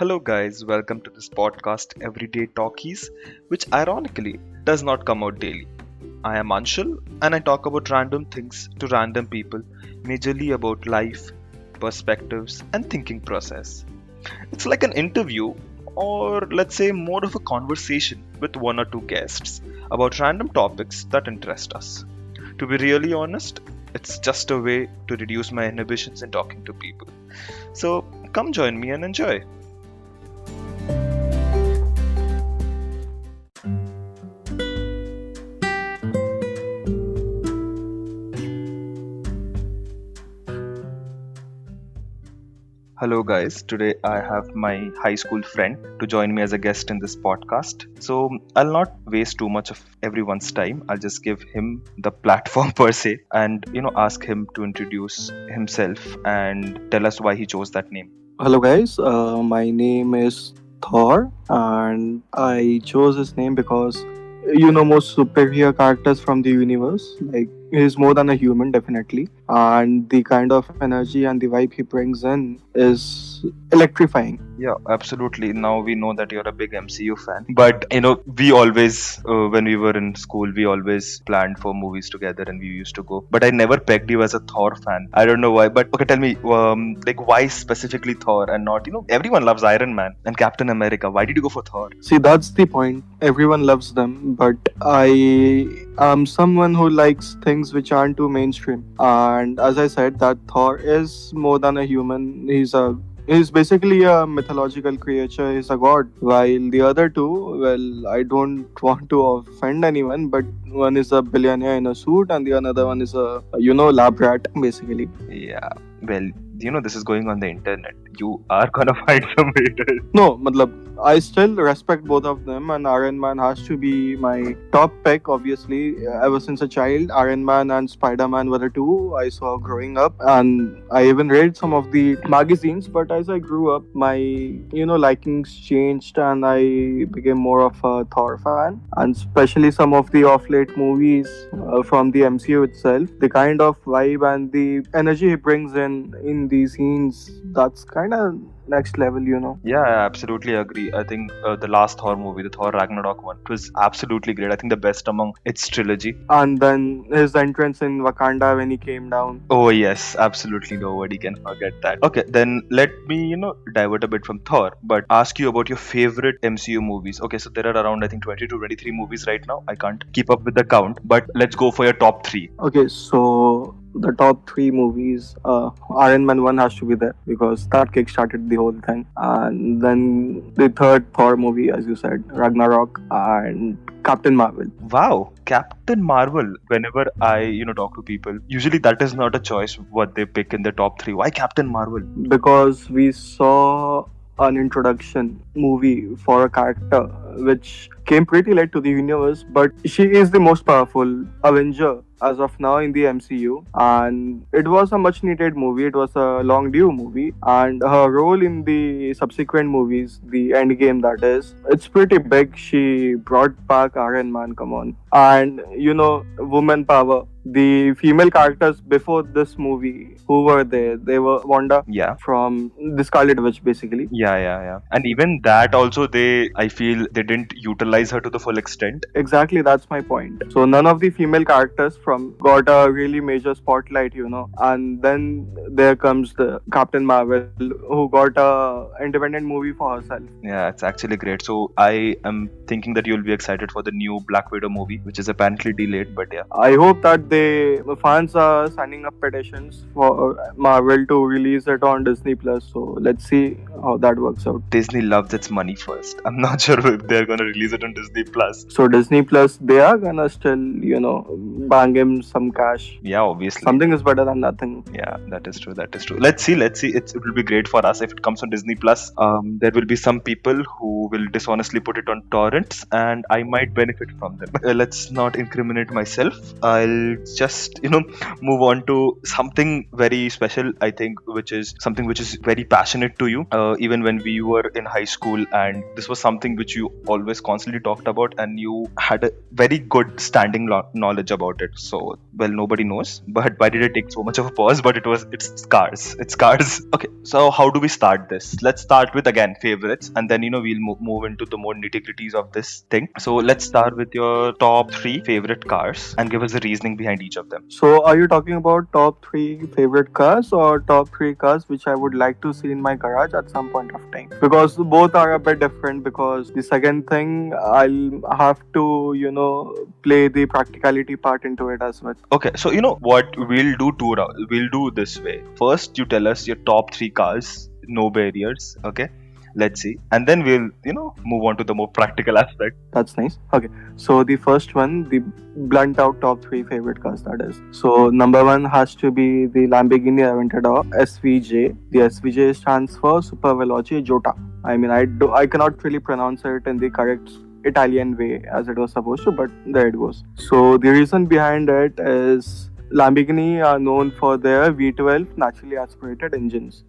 Hello, guys, welcome to this podcast, Everyday Talkies, which ironically does not come out daily. I am Anshul and I talk about random things to random people, majorly about life, perspectives, and thinking process. It's like an interview, or let's say more of a conversation with one or two guests about random topics that interest us. To be really honest, it's just a way to reduce my inhibitions in talking to people. So come join me and enjoy. Hello, guys. Today I have my high school friend to join me as a guest in this podcast. So I'll not waste too much of everyone's time. I'll just give him the platform per se and ask him to introduce himself and tell us why he chose that name. Hello, guys. My name is Thor, and I chose this name because most superior characters from the universe. Like, he's more than a human, definitely, and the kind of energy and the vibe he brings in is electrifying. Yeah, absolutely. Now we know that you're a big MCU fan. But, we always, when we were in school, we always planned for movies together and we used to go. But I never pegged you as a Thor fan. I don't know why. But, okay, tell me, why specifically Thor and not, everyone loves Iron Man and Captain America. Why did you go for Thor? See, that's the point. Everyone loves them, but I am someone who likes things which aren't too mainstream. And as I said, that Thor is more than a human. He's basically a mythological creature. He's a god. While the other two, well, I don't want to offend anyone, but one is a billionaire in a suit, and the another one is a lab rat, basically. Yeah, well, this is going on the internet. You are gonna find some haters. No, matlab, I still respect both of them, and Iron Man has to be my top pick, obviously. Ever since a child, Iron Man and Spider-Man were the two I saw growing up, and I even read some of the magazines, but as I grew up, my, likings changed, and I became more of a Thor fan, and especially some of the off-late movies from the MCU itself. The kind of vibe and the energy he brings in these scenes, that's kind of next level. Yeah, I absolutely agree. I think the last Thor movie, the Thor Ragnarok one, was absolutely great. I think the best among its trilogy. And then his entrance in Wakanda when he came down. Oh yes, absolutely nobody can forget that. Okay, then let me, divert a bit from Thor, but ask you about your favorite MCU movies. Okay, so there are around I think 20 to 23 movies right now. I can't keep up with the count, but let's go for your top three. Okay, so the top three movies, Iron Man 1 has to be there because that kick-started the whole thing. And then the third Thor movie, as you said, Ragnarok and Captain Marvel. Wow, Captain Marvel. Whenever I, talk to people, usually that is not a choice what they pick in the top three. Why Captain Marvel? Because we saw an introduction movie for a character which came pretty late to the universe, but she is the most powerful Avenger as of now in the MCU, and it was a much needed movie. It was a long due movie, and her role in the subsequent movies, the Endgame that is, it's pretty big. She brought back Iron Man, come on, and woman power. The female characters before this movie, who were there? They were Wanda, Yeah, from the Scarlet Witch, basically. yeah. And even that also, I feel they didn't utilize her to the full extent. Exactly, that's my point. So none of the female characters from got a really major spotlight, and then there comes the Captain Marvel, who got a independent movie for herself. Yeah, it's actually great. So I am thinking that you'll be excited for the new Black Widow movie, which is apparently delayed, but yeah. I hope that the fans are signing up petitions for Marvel to release it on Disney Plus. So let's see how that works out. Disney loves its money first. I'm not sure if they're gonna release it on Disney Plus. So Disney Plus, they are gonna still, bang him some cash. Yeah, obviously. Something is better than nothing. Yeah, that is true. Let's see. It will be great for us if it comes on Disney Plus. There will be some people who will dishonestly put it on torrents, and I might benefit from them. Let's not incriminate myself. I'll let's just move on to something very special. I think which is something which is very passionate to you. Even when we were in high school, and this was something which you always constantly talked about, and you had a very good standing knowledge about it. So well, nobody knows. But why did it take so much of a pause? But it's cars. It's cars. Okay, so how do we start this? Let's start with again favorites, and then we'll move into the more nitty gritties of this thing. So let's start with your top three favorite cars and give us the reasoning behind each of them. So, are you talking about top three favorite cars or top three cars which I would like to see in my garage at some point of time? Because both are a bit different. Because the second thing, I'll have to, play the practicality part into it as well. Okay, so what we'll do we'll do this way. First, you tell us your top three cars, no barriers. Okay, let's see, and then we'll move on to the more practical aspect. That's nice. Okay, so the first one, the blunt out top three favorite cars, that is. So number one has to be the Lamborghini Aventador SVJ. The SVJ stands for Super Veloce Jota. I mean, I cannot really pronounce it in the correct Italian way as it was supposed to, but there it goes. So the reason behind it is Lamborghini are known for their V12 naturally aspirated engines.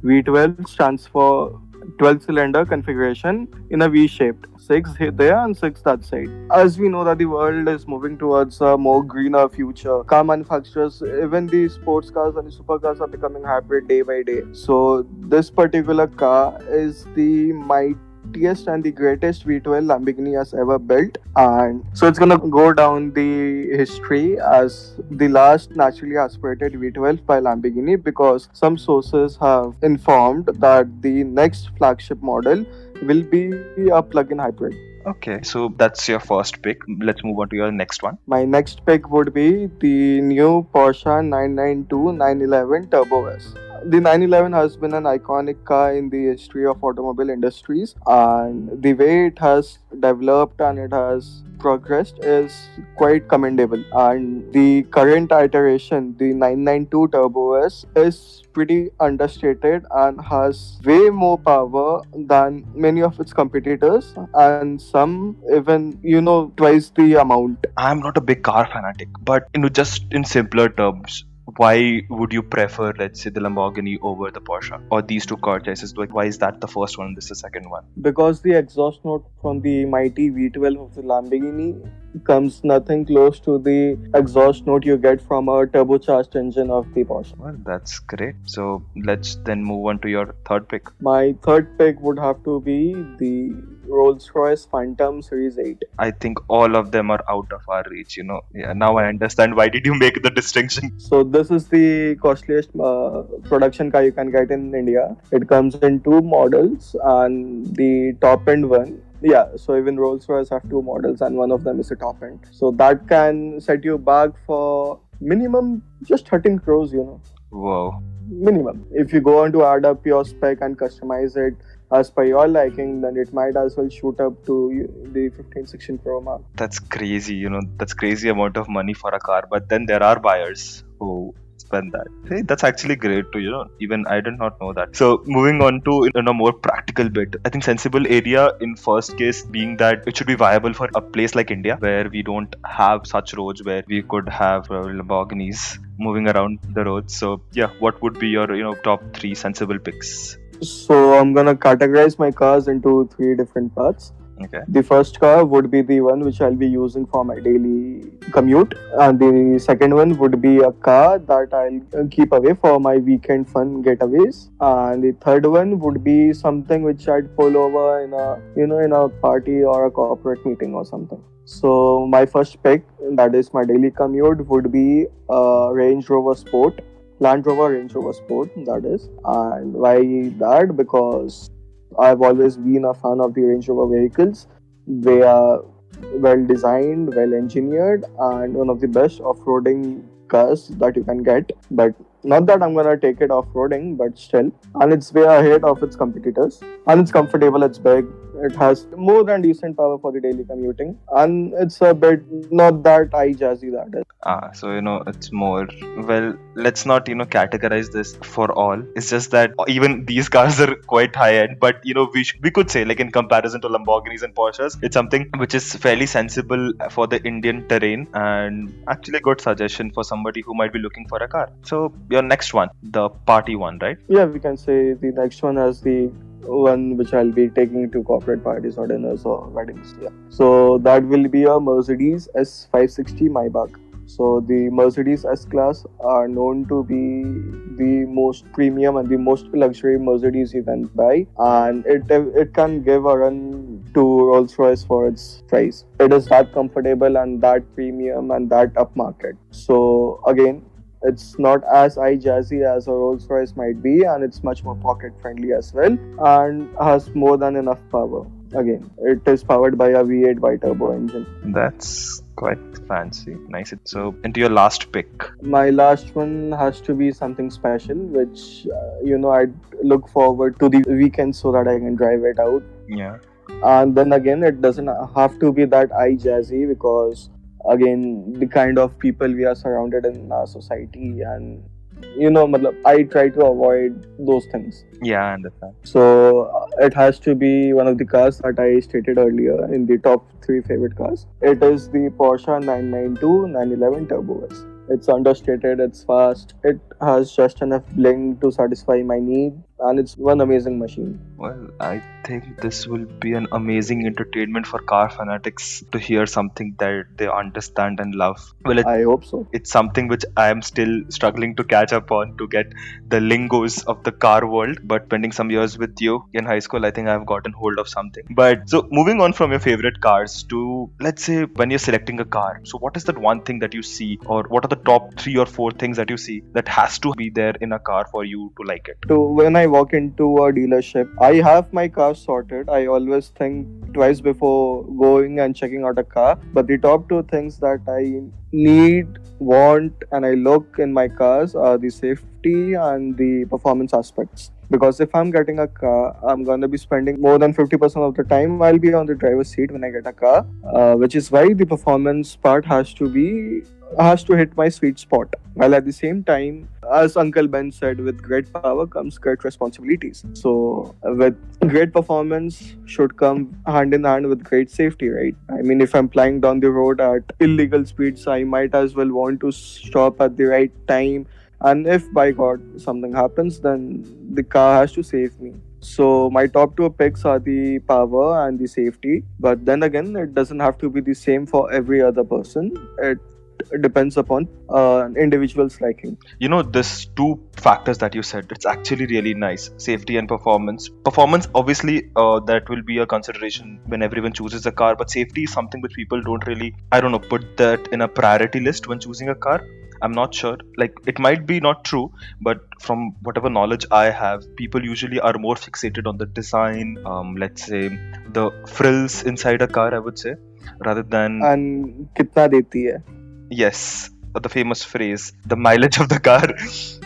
V12 stands for 12-cylinder configuration in a V-shaped. 6 there and 6 that side. As we know that the world is moving towards a more greener future, car manufacturers, even the sports cars and the supercars are becoming hybrid day by day. So this particular car is the mightiest and the greatest V12 Lamborghini has ever built, and so it's gonna go down the history as the last naturally aspirated V12 by Lamborghini, because some sources have informed that the next flagship model will be a plug-in hybrid. Okay, so that's your first pick. Let's move on to your next one. My next pick would be the new Porsche 992 911 Turbo S. The 911 has been an iconic car in the history of automobile industries, and the way it has developed and it has progressed is quite commendable. And the current iteration, the 992 Turbo S, is pretty understated and has way more power than many of its competitors, and some even twice the amount. I'm not a big car fanatic, but just in simpler terms, why would you prefer, let's say, the Lamborghini over the Porsche, or these two car choices? Like, why is that the first one and this is the second one? Because the exhaust note from the mighty V12 of the Lamborghini comes nothing close to the exhaust note you get from a turbocharged engine of the Porsche. Well, that's great. So let's then move on to your third pick. My third pick would have to be the Rolls-Royce Phantom Series 8. I think all of them are out of our reach, Yeah, now I understand why did you make the distinction. So this is the costliest production car you can get in India. It comes in two models, and the top end one, so even Rolls-Royce have two models and one of them is a top end. So that can set you back for minimum just 13 crores, Wow. Minimum. If you go on to add up your spec and customize it as per your liking, then it might as well shoot up to the 15-16 crore mark. That's crazy, that's crazy amount of money for a car. But then there are buyers who spend that. Hey, that's actually great to, even I did not know that. So moving on to a more practical bit, I think sensible area in first case being that it should be viable for a place like India, where we don't have such roads where we could have Lamborghinis moving around the roads. So yeah, what would be your top three sensible picks? So I'm gonna categorize my cars into three different parts. Okay. The first car would be the one which I'll be using for my daily commute, and the second one would be a car that I'll keep away for my weekend fun getaways, and the third one would be something which I'd pull over in a party or a corporate meeting or something. So my first pick, that is my daily commute, would be a Range Rover Sport. Land Rover Range Rover Sport, that is. And why that? Because I've always been a fan of the Range Rover vehicles. They are well designed, well engineered, and one of the best off-roading cars that you can get. But Not that I'm gonna take it off-roading, but still. And it's way ahead of its competitors. And it's comfortable, it's big, it has more than decent power for the daily commuting. And it's a bit not that eye jazzy that is. So it's more, well, let's not categorize this for all. It's just that even these cars are quite high end, but we could say, like, in comparison to Lamborghinis and Porsches, it's something which is fairly sensible for the Indian terrain, and actually a good suggestion for somebody who might be looking for a car. So your next one, the party one, right? Yeah, we can say the next one as the one which I'll be taking to corporate parties or dinners or weddings. Yeah. So that will be a Mercedes S560 Maybach. So the Mercedes S-Class are known to be the most premium and the most luxury Mercedes you can buy, and it can give a run to Rolls-Royce for its price. It is that comfortable and that premium and that upmarket. So again, it's not as eye jazzy as a Rolls Royce might be, and it's much more pocket friendly as well, and has more than enough power. Again, it is powered by a V8 bi-turbo engine. That's quite fancy. Nice. So into your last pick. My last one has to be something special, which I'd look forward to the weekend so that I can drive it out. Yeah. And then again, it doesn't have to be that eye jazzy, because again, the kind of people we are surrounded in our society, and I try to avoid those things. Yeah, I understand. So it has to be one of the cars that I stated earlier in the top 3 favorite cars. It is the Porsche 992 911 Turbo S. It's understated, it's fast, it has just enough bling to satisfy my need, and it's one amazing machine. Well, I think this will be an amazing entertainment for car fanatics to hear something that they understand and love. Well, I hope so. It's something which I am still struggling to catch up on, to get the lingos of the car world. But spending some years with you in high school, I think I've gotten hold of something. But so moving on from your favorite cars to, let's say, when you're selecting a car, so what is that one thing that you see, or what are the top 3 or 4 things that you see that has to be there in a car for you to like it? So when I walk into a dealership, I have my car sorted. I always think twice before going and checking out a car. But the top 2 things that I need, want, and I look in my cars are the safety and the performance aspects. Because if I'm getting a car, I'm going to be spending more than 50% of the time I'll be on the driver's seat when I get a car, which is why the performance part has to hit my sweet spot. While at the same time, as Uncle Ben said, with great power comes great responsibilities. So with great performance should come hand in hand with great safety, right? I mean, if I'm flying down the road at illegal speeds, I might as well want to stop at the right time. And if by God something happens, then the car has to save me. So my top 2 picks are the power and the safety. But then again, it doesn't have to be the same for every other person. It depends upon an individual's liking. This 2 factors that you said, it's actually really nice. Safety and performance. Performance, obviously, that will be a consideration when everyone chooses a car. But safety is something which people don't really, put that in a priority list when choosing a car. I'm not sure. Like, it might be not true, but from whatever knowledge I have, people usually are more fixated on the design, let's say, the frills inside a car, I would say, rather than... And kitna deti hai? Yes, the famous phrase, the mileage of the car.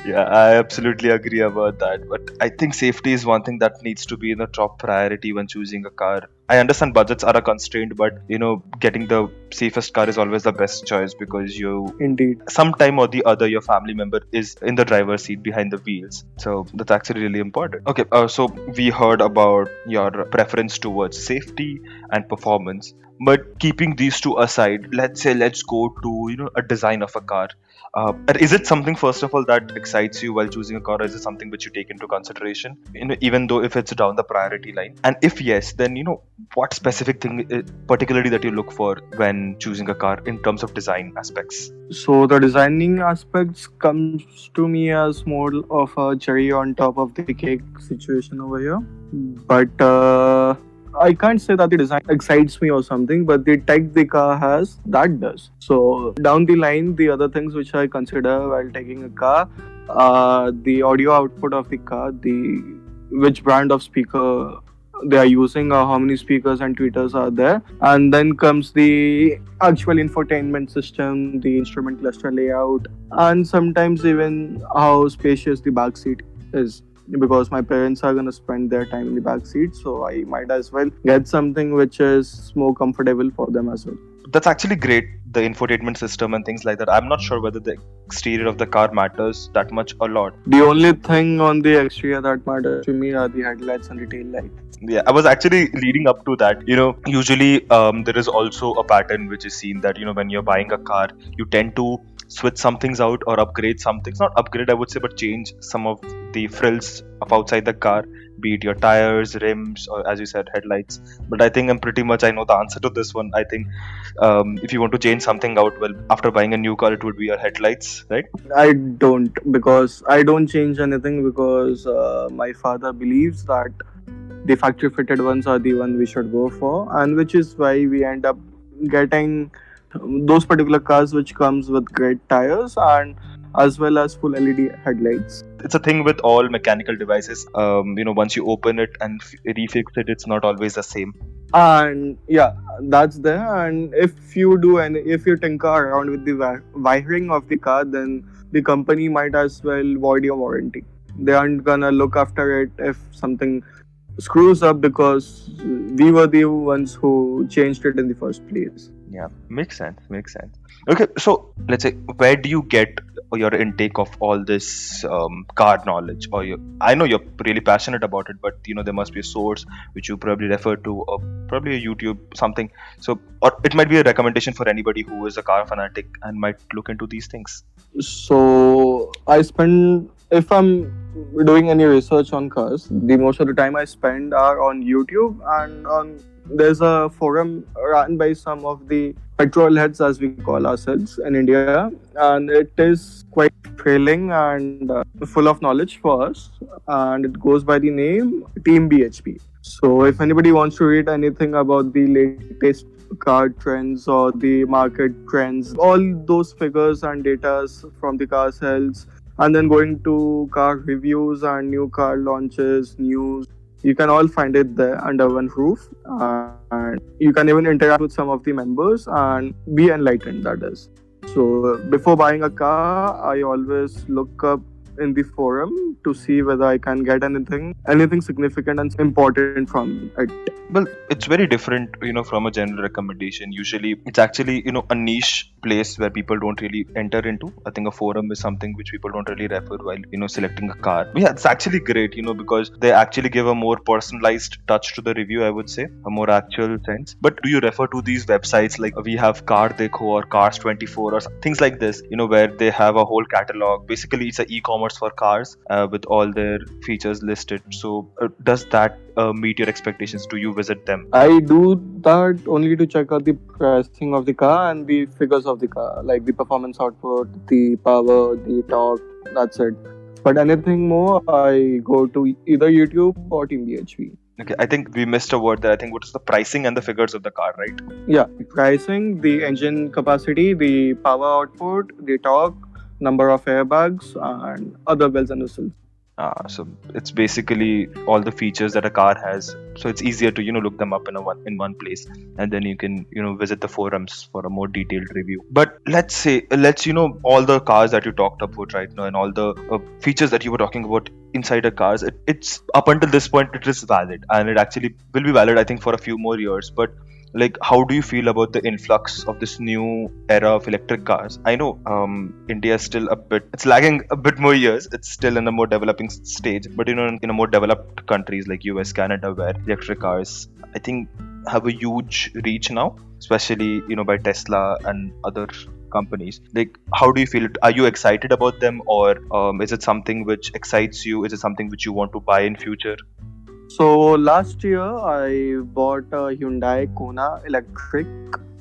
Yeah, I absolutely agree about that. But I think safety is one thing that needs to be in the top priority when choosing a car. I understand budgets are a constraint, but getting the safest car is always the best choice, because Indeed, sometime or the other, your family member is in the driver's seat behind the wheels. So that's actually really important. Okay, so we heard about your preference towards safety and performance. But keeping these 2 aside, let's go to a design of a car. Is it something, first of all, that excites you while choosing a car, or is it something which you take into consideration, even though if it's down the priority line? And if yes, then what specific thing particularly that you look for when choosing a car in terms of design aspects? So the designing aspects comes to me as more of a cherry on top of the cake situation over here. But I can't say that the design excites me or something, but the tech the car has, that does. So down the line, the other things which I consider while taking a car, the audio output of the car, which brand of speaker they are using or how many speakers and tweeters are there. And then comes the actual infotainment system, the instrument cluster layout, and sometimes even how spacious the back seat is. Because my parents are going to spend their time in the back seat, so I might as well get something which is more comfortable for them as well. That's actually great, the infotainment system and things like that. I'm not sure whether the exterior of the car matters that much or not. The only thing on the exterior that matters to me are the headlights and the tail lights. Yeah, I was actually leading up to that. Usually there is also a pattern which is seen that, when you're buying a car, you tend to switch some things out or upgrade some things. Not upgrade, I would say, but change some of the frills of outside the car, be it your tires, rims, or as you said, headlights. But I think I know the answer to this one. I think if you want to change something out, well, after buying a new car, it would be your headlights, right? I don't, because I don't change anything, because my father believes that the factory fitted ones are the one we should go for, and which is why we end up getting those particular cars which comes with great tires and as well as full LED headlights. It's a thing with all mechanical devices. Once you open it and refix it, it's not always the same. And yeah, that's there. And if you tinker around with the wiring of the car, then the company might as well void your warranty. They aren't gonna look after it if something screws up, because we were the ones who changed it in the first place. Yeah, makes sense. Okay, so let's say, where do you get your intake of all this car knowledge? I know you're really passionate about it, but there must be a source which you probably refer to, or probably a YouTube something. So, or it might be a recommendation for anybody who is a car fanatic and might look into these things. So if I'm doing any research on cars, the most of the time I spend are on YouTube, and there's a forum run by some of the petrol heads, as we call ourselves in India, and it is quite thrilling and full of knowledge for us, and it goes by the name Team BHP. So if anybody wants to read anything about the latest car trends or the market trends, all those figures and data from the car sales, and then going to car reviews and new car launches, news, you can all find it there under one roof, and you can even interact with some of the members and be enlightened, that is. So before buying a car, I always look up in the forum to see whether I can get anything significant and important from it. Well, it's very different, from a general recommendation. Usually, it's actually, a niche place where people don't really enter into. I think a forum is something which people don't really refer while, selecting a car. Yeah, it's actually great, because they actually give a more personalized touch to the review, I would say, a more actual sense. But do you refer to these websites like we have Car Dekho or Cars24 or things like this, where they have a whole catalog? Basically, it's an e-commerce for cars with all their features listed. So does that meet your expectations? Do you visit them? I do that only to check out the pricing of the car and the figures of the car, like the performance output, the power, the torque, that's it. But anything more, I go to either YouTube or Team BHP. Okay, I think we missed a word there. I think what is the pricing and the figures of the car, right? Yeah, pricing, the engine capacity, the power output, the torque, number of airbags, and other bells and whistles. So it's basically all the features that a car has. So it's easier to look them up in one place, and then you can visit the forums for a more detailed review. But let's all the cars that you talked about right now and all the features that you were talking about inside a cars, it's up until this point it is valid, and it actually will be valid, I think, for a few more years. But like, how do you feel about the influx of this new era of electric cars? I know India is still it's lagging a bit more years. It's still in a more developing stage, but in a more developed countries like US, Canada, where electric cars, I think, have a huge reach now, especially by Tesla and other companies. Like, how do you feel? Are you excited about them, or is it something which excites you? Is it something which you want to buy in future? So last year I bought a Hyundai Kona electric,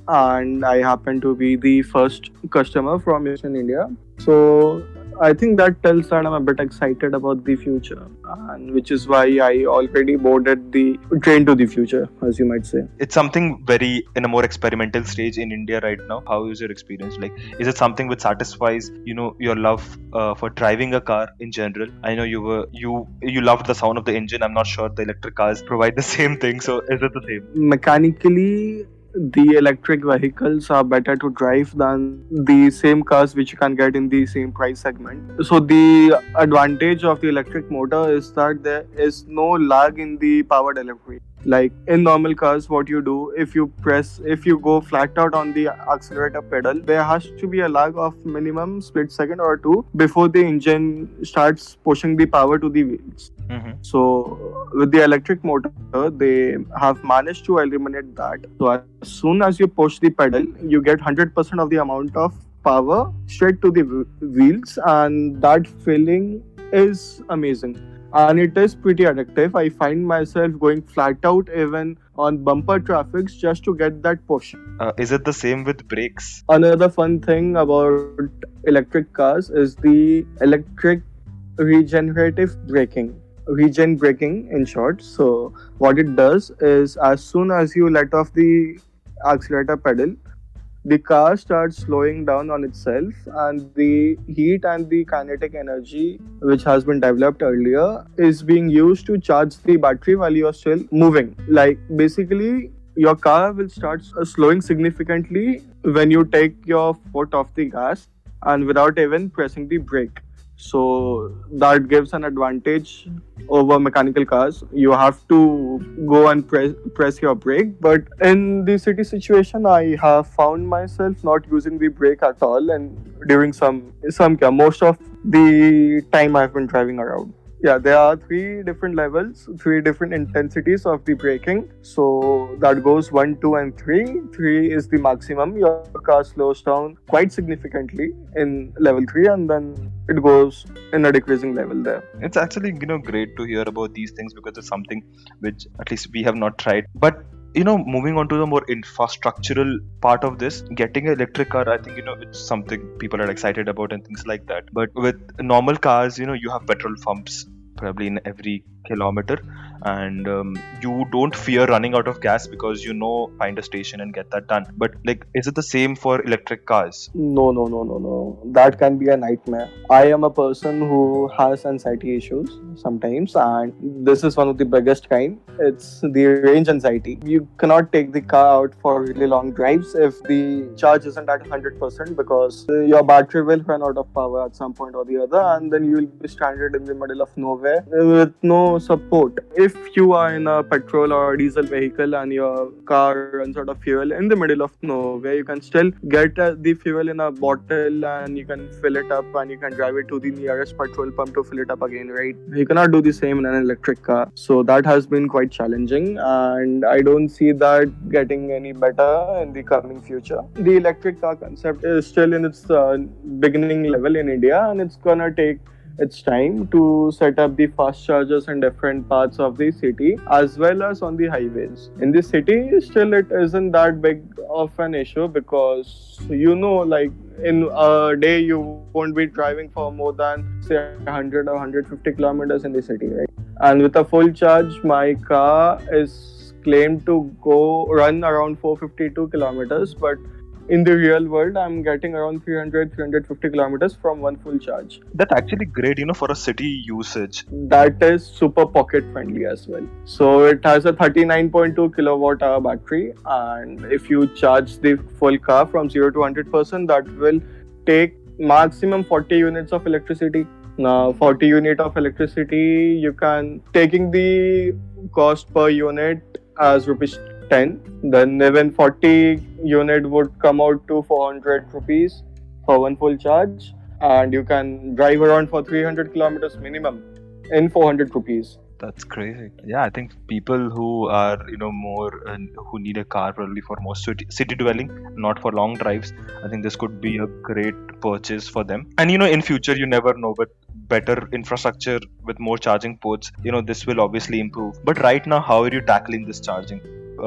and I happened to be the first customer from Eastern India. So I think that tells that I'm a bit excited about the future, and which is why I already boarded the train to the future, as you might say. It's something very in a more experimental stage in India right now. How is your experience? Like, is it something which satisfies, your love for driving a car in general? I know you loved the sound of the engine. I'm not sure the electric cars provide the same thing. So is it the same? Mechanically, the electric vehicles are better to drive than the same cars which you can get in the same price segment. So the advantage of the electric motor is that there is no lag in the power delivery. Like in normal cars, what you do, if you go flat out on the accelerator pedal, there has to be a lag of minimum split second or two before the engine starts pushing the power to the wheels. Mm-hmm. So with the electric motor, they have managed to eliminate that. So as soon as you push the pedal, you get 100% of the amount of power straight to the wheels, and that feeling is amazing. And it is pretty addictive. I find myself going flat out even on bumper traffics just to get that push. Is it the same with brakes? Another fun thing about electric cars is the electric regenerative braking. Regen braking in short. So what it does is as soon as you let off the accelerator pedal, the car starts slowing down on itself, and the heat and the kinetic energy which has been developed earlier is being used to charge the battery while you are still moving. Like basically your car will start slowing significantly when you take your foot off the gas and without even pressing the brake. So that gives an advantage over mechanical cars. You have to go and press your brake. But in the city situation, I have found myself not using the brake at all, and during some most of the time I've been driving around. Yeah, there are three different levels, three different intensities of the braking. So that goes 1, 2, and 3. 3 is the maximum. Your car slows down quite significantly in level 3, and then it goes in a decreasing level there. It's actually great to hear about these things because it's something which at least we have not tried. But moving on to the more infrastructural part of this, getting an electric car, I think it's something people are excited about and things like that. But with normal cars, you have petrol pumps probably in every kilometer, and you don't fear running out of gas because find a station and get that done. But like, is it the same for electric cars? No. That can be a nightmare. I am a person who has anxiety issues sometimes, and this is one of the biggest kind. It's the range anxiety. You cannot take the car out for really long drives if the charge isn't at 100% because your battery will run out of power at some point or the other, and then you will be stranded in the middle of nowhere with no support. If you are in a petrol or diesel vehicle and your car runs out of fuel in the middle of nowhere, you can still get the fuel in a bottle and you can fill it up and you can drive it to the nearest petrol pump to fill it up again, right? You cannot do the same in an electric car. So that has been quite challenging, and I don't see that getting any better in the coming future. The electric car concept is still in its beginning level in India, and it's gonna take its time to set up the fast chargers in different parts of the city as well as on the highways. In the city, still it isn't that big of an issue because like in a day you won't be driving for more than say 100 or 150 kilometers in the city, right? And with a full charge, my car is claimed to run around 452 kilometers, but in the real world, I'm getting around 350 kilometers from one full charge. That's actually great, for a city usage. That is super pocket friendly as well. So it has a 39.2 kilowatt hour battery, and if you charge the full car from 0 to 100%, that will take maximum 40 units of electricity. Now, 40 unit of electricity, you can taking the cost per unit as rupees 10, then even 40 unit would come out to 400 rupees for one full charge, and you can drive around for 300 kilometers minimum in 400 rupees. That's crazy. Yeah, I think people who are more who need a car probably for more city dwelling, not for long drives, I think this could be a great purchase for them. And in future you never know, but better infrastructure with more charging ports, this will obviously improve. But right now, how are you tackling this charging?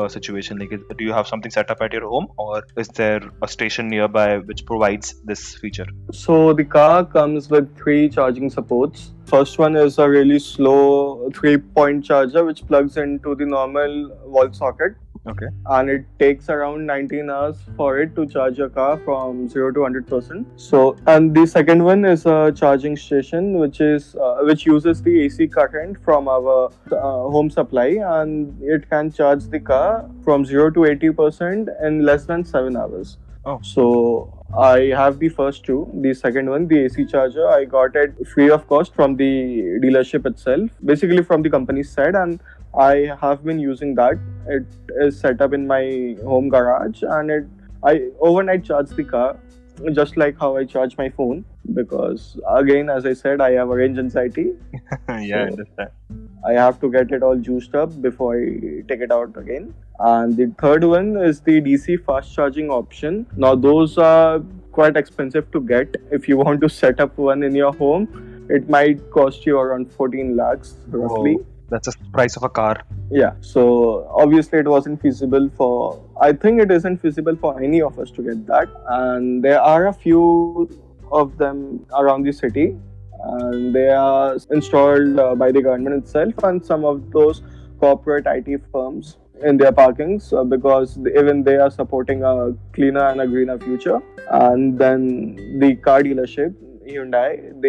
situation? Like, do you have something set up at your home, or is there a station nearby which provides this feature? So the car comes with three charging supports. First one is a really slow 3-point charger which plugs into the normal wall socket. Okay. And it takes around 19 hours for it to charge your car from 0 to 100%. So, and the second one is a charging station which uses the AC current from our home supply, and it can charge the car from 0 to 80% in less than 7 hours. Oh. So I have the first two. The second one, the AC charger, I got it free of cost from the dealership itself, basically from the company's side, and I have been using that. It is set up in my home garage, and I overnight charge the car just like how I charge my phone, because again, as I said, I have a range anxiety. Yeah, I understand. I have to get it all juiced up before I take it out again. And the third one is the DC fast charging option. Now those are quite expensive to get. If you want to set up one in your home, it might cost you around 14 lakhs roughly. Whoa. That's the price of a car. Yeah, so obviously it wasn't feasible I think it isn't feasible for any of us to get that. And there are a few of them around the city, and they are installed by the government itself and some of those corporate IT firms in their parkings, because even they are supporting a cleaner and a greener future. And then the car dealership, Hyundai,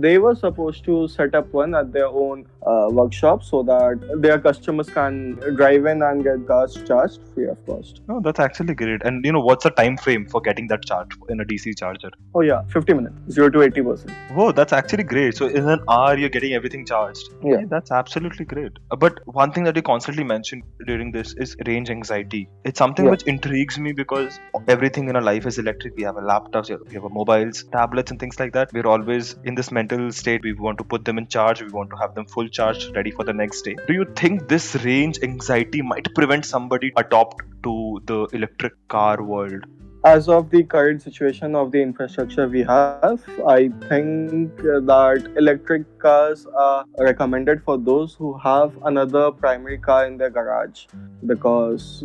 they were supposed to set up one at their own workshop so that their customers can drive in and get cars charged free of cost. Oh, that's actually great. And what's the time frame for getting that charge in a DC charger? Oh yeah, 50 minutes, 0 to 80%. Whoa, that's actually great. So in an hour, you're getting everything charged. Yeah. Hey, that's absolutely great. But one thing that you constantly mention during this is range anxiety. It's something which intrigues me because everything in our life is electric. We have a laptops, we have a mobiles, tablets, and things like that. We're always in this mental state. We want to put them in charge. We want to have them full charged, ready for the next day. Do you think this range anxiety might prevent somebody adopt to the electric car world? As of the current situation of the infrastructure we have, I think that electric cars are recommended for those who have another primary car in their garage. Because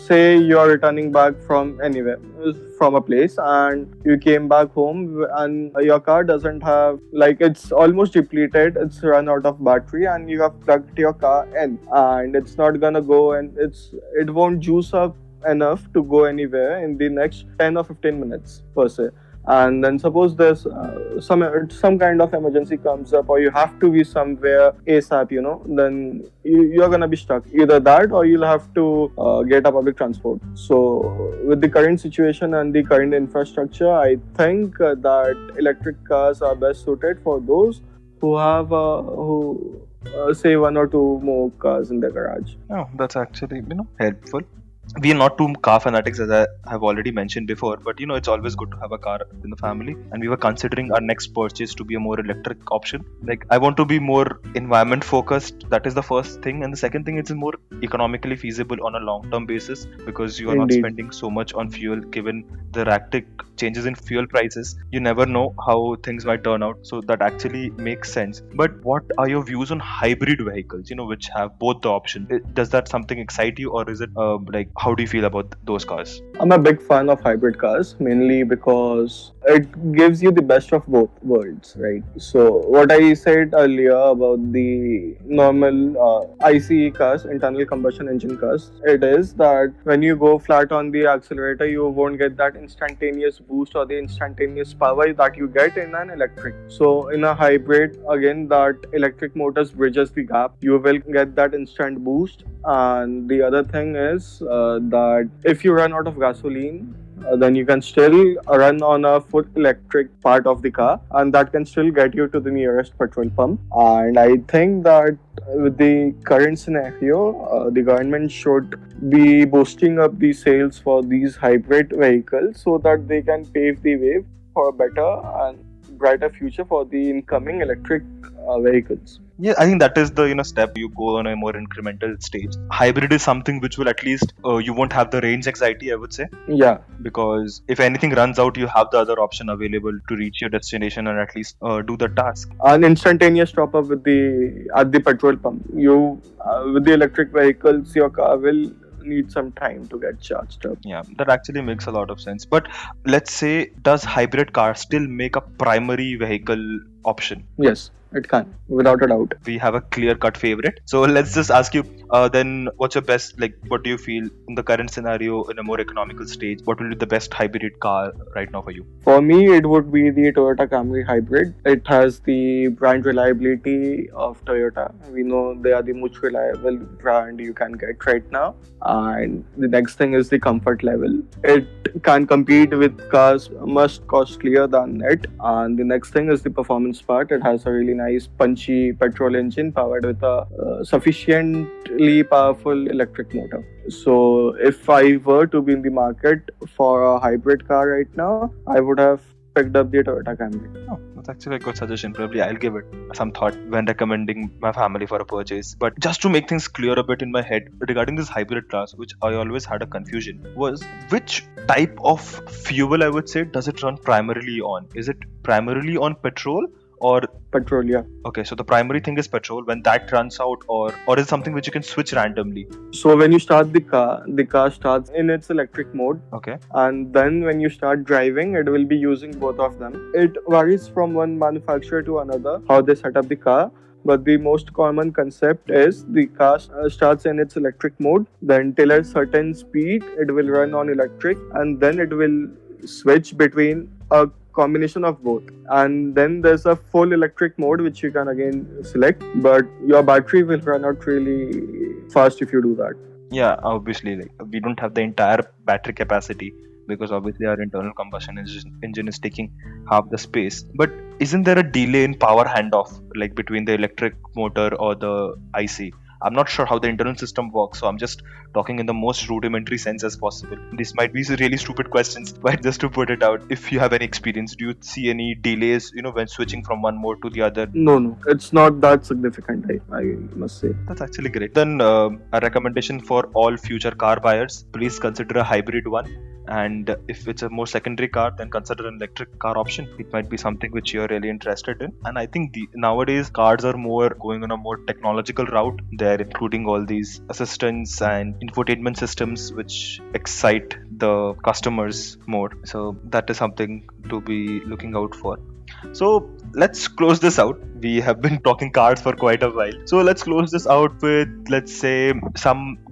say you're returning back from anywhere, from a place, and you came back home and your car doesn't have, like, it's almost depleted, it's run out of battery, and you have plugged your car in, and it's not gonna go, and it won't juice up enough to go anywhere in the next 10 or 15 minutes per se. And then suppose there's some kind of emergency comes up, or you have to be somewhere ASAP, then you're gonna be stuck. Either that, or you'll have to get a public transport. So with the current situation and the current infrastructure, I think that electric cars are best suited for those who have say 1 or 2 more cars in their garage. Oh, that's actually helpful. We are not too car fanatics, as I have already mentioned before, but it's always good to have a car in the family, and we were considering our next purchase to be a more electric option. Like, I want to be more environment focused. That is the first thing, and the second thing, it's more economically feasible on a long-term basis, because you are not spending so much on fuel. Given the erratic changes in fuel prices, you never know how things might turn out, so that actually makes sense. But what are your views on hybrid vehicles, which have both the options? Does that something excite you, or is it how do you feel about those cars? I'm a big fan of hybrid cars, mainly because it gives you the best of both worlds, right? So what I said earlier about the normal ICE cars, internal combustion engine cars, it is that when you go flat on the accelerator, you won't get that instantaneous boost or the instantaneous power that you get in an electric. So in a hybrid, again, that electric motors bridges the gap. You will get that instant boost. And the other thing is that if you run out of gasoline, then you can still run on a full electric part of the car, and that can still get you to the nearest petrol pump. And I think that with the current scenario, the government should be boosting up the sales for these hybrid vehicles so that they can pave the way for a better and brighter future for the incoming electric vehicles. Yeah, I think that is the step you go on a more incremental stage. Hybrid is something which will at least you won't have the range anxiety, I would say, Yeah, because if anything runs out, you have the other option available to reach your destination and at least do the task. an instantaneous top up with the at the petrol pump. You with the electric vehicles, your car will need some time to get charged up. Yeah, that actually makes a lot of sense. But let's say, does hybrid car still make a primary vehicle option? Yes, it can, without a doubt. We have a clear cut favorite. So let's just ask you then, what's your best, like, what do you feel in the current scenario in a more economical stage? What will be the best hybrid car right now for you? For me, it would be the Toyota Camry Hybrid. It has the brand reliability of Toyota. We know they are the most reliable brand you can get right now. And the next thing is the comfort level. It can compete with cars much costlier than it. And the next thing is the performance part. It has a really nice punchy petrol engine powered with a sufficiently powerful electric motor. So if I were to be in the market for a hybrid car right now, I would have picked up the Toyota Camry. Oh, that's actually a good suggestion. Probably I'll give it some thought when recommending my family for a purchase. But just to make things clear a bit in my head regarding this hybrid cars, which I always had a confusion, was which type of fuel, I would say, does it run primarily on? Is it primarily on petrol? Or Petrol, yeah. okay, so the primary thing is petrol. When that runs out, or is it something which you can switch randomly? So when you start the car starts in its electric mode, Okay. and then when you start driving, it will be using both of them. It varies from one manufacturer to another how they set up the car. But the most common concept is the car starts in its electric mode, then till a certain speed, it will run on electric, and then it will switch between a combination of both. And then there's a full electric mode which you can again select, but your battery will run out really fast if you do that. Yeah, obviously, like we don't have the entire battery capacity because obviously our internal combustion engine is taking half the space. But isn't there a delay in power handoff, like between the electric motor or the IC? I'm not sure how the internal system works, so I'm just talking in the most rudimentary sense as possible. This might be really stupid questions, but just to put it out, if you have any experience, do you see any delays, when switching from one mode to the other? No, it's not that significant, I must say. That's actually great. Then a recommendation for all future car buyers: please consider a hybrid one. And if it's a more secondary car, then consider an electric car option. It might be something which you're really interested in. And I think nowadays cars are more going on a more technological route. They're including all these assistants and infotainment systems which excite the customers more. So that is something to be looking out for. So let's close this out. We have been talking cars for quite a while. So let's close this out with, let's say,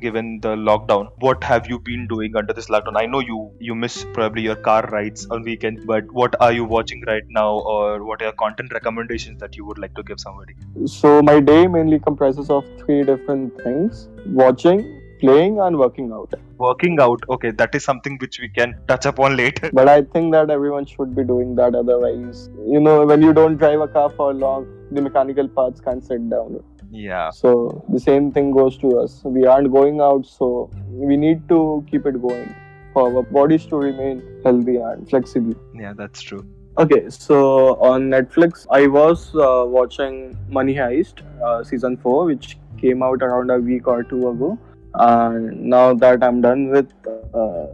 given the lockdown. What have you been doing under this lockdown? I know you miss probably your car rides on weekends, but what are you watching right now, or what are your content recommendations that you would like to give somebody? So my day mainly comprises of three different things: watching, playing, and working out. Working out, okay, that is something which we can touch upon later. But I think that everyone should be doing that, otherwise, when you don't drive a car for long, the mechanical parts can't sit down. Yeah. So the same thing goes to us. We aren't going out, so we need to keep it going for our bodies to remain healthy and flexible. Yeah, that's true. Okay, so on Netflix, I was watching Money Heist season 4, which came out around a week or two ago. And now that I'm done with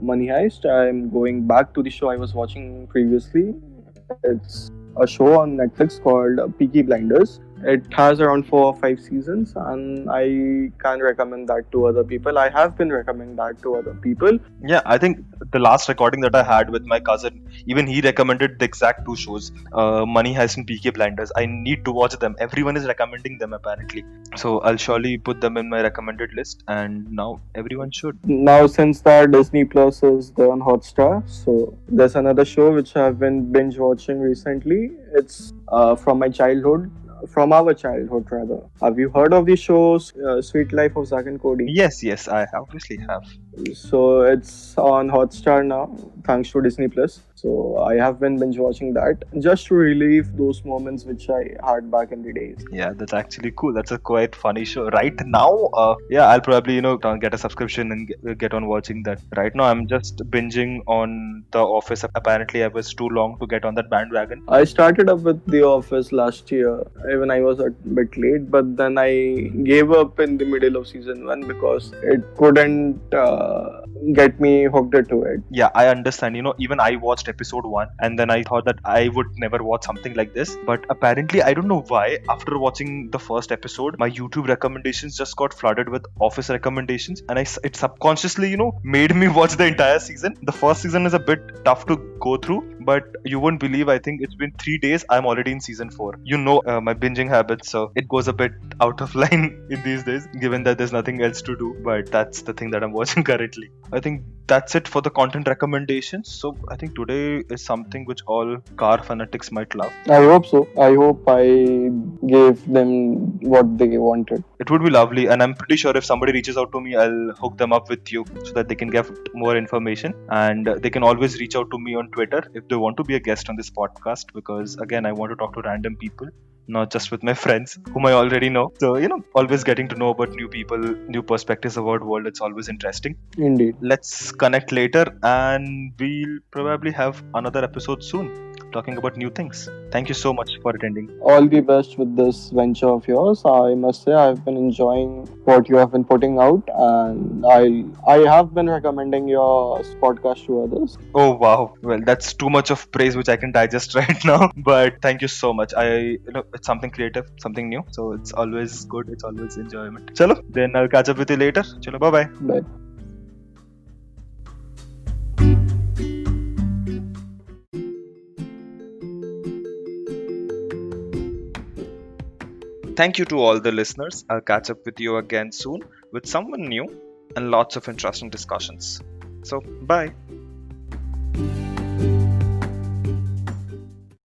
Money Heist, I'm going back to the show I was watching previously. It's a show on Netflix called Peaky Blinders. It has around 4 or 5 seasons, and I can recommend that to other people. I have been recommending that to other people. Yeah, I think the last recording that I had with my cousin, even he recommended the exact two shows, Money Heist and PK Blinders. I need to watch them. Everyone is recommending them apparently. So I'll surely put them in my recommended list, and now everyone should. Now, since that Disney Plus is there on Hotstar, so there's another show which I've been binge watching recently. It's from our childhood rather. Have you heard of the shows Sweet Life of Zack and Cody? Yes, I obviously have. So it's on Hotstar now, thanks to Disney Plus. So I have been binge watching that just to relieve those moments which I had back in the days. Yeah, that's actually cool. That's a quite funny show. Right now, yeah, I'll probably get a subscription and get on watching that. Right now, I'm just binging on The Office. Apparently, I was too long to get on that bandwagon. I started up with The Office last year, even I was a bit late, but then I gave up in the middle of season one because it couldn't get me hooked into it. Yeah, I understand. Even I watched episode one and then I thought that I would never watch something like this. But apparently, I don't know why, after watching the first episode, my YouTube recommendations just got flooded with Office recommendations, and it subconsciously, made me watch the entire season. The first season is a bit tough to go through, but you won't believe, I think it's been 3 days, I'm already in season 4. My binging habits, so it goes a bit out of line in these days, given that there's nothing else to do. But that's the thing that I'm watching currently. I think that's it for the content recommendations. So I think today is something which all car fanatics might love. I hope so. I hope I gave them what they wanted. It would be lovely, and I'm pretty sure if somebody reaches out to me, I'll hook them up with you so that they can get more information. And they can always reach out to me on Twitter if they want to be a guest on this podcast, because again, I want to talk to random people, not just with my friends whom I already know. So, always getting to know about new people, new perspectives about world, it's always interesting. Indeed. Let's connect later, and we'll probably have another episode soon talking about new things. Thank you so much for attending. All the best with this venture of yours. I must say I've been enjoying what you have been putting out, and I have been recommending your podcast to others. Oh wow. Well, that's too much of praise which I can digest right now. But thank you so much. It's something creative, something new. So it's always good. It's always enjoyment. Chalo, then I'll catch up with you later. Chalo, bye-bye. Bye. Thank you to all the listeners. I'll catch up with you again soon with someone new and lots of interesting discussions. So, bye.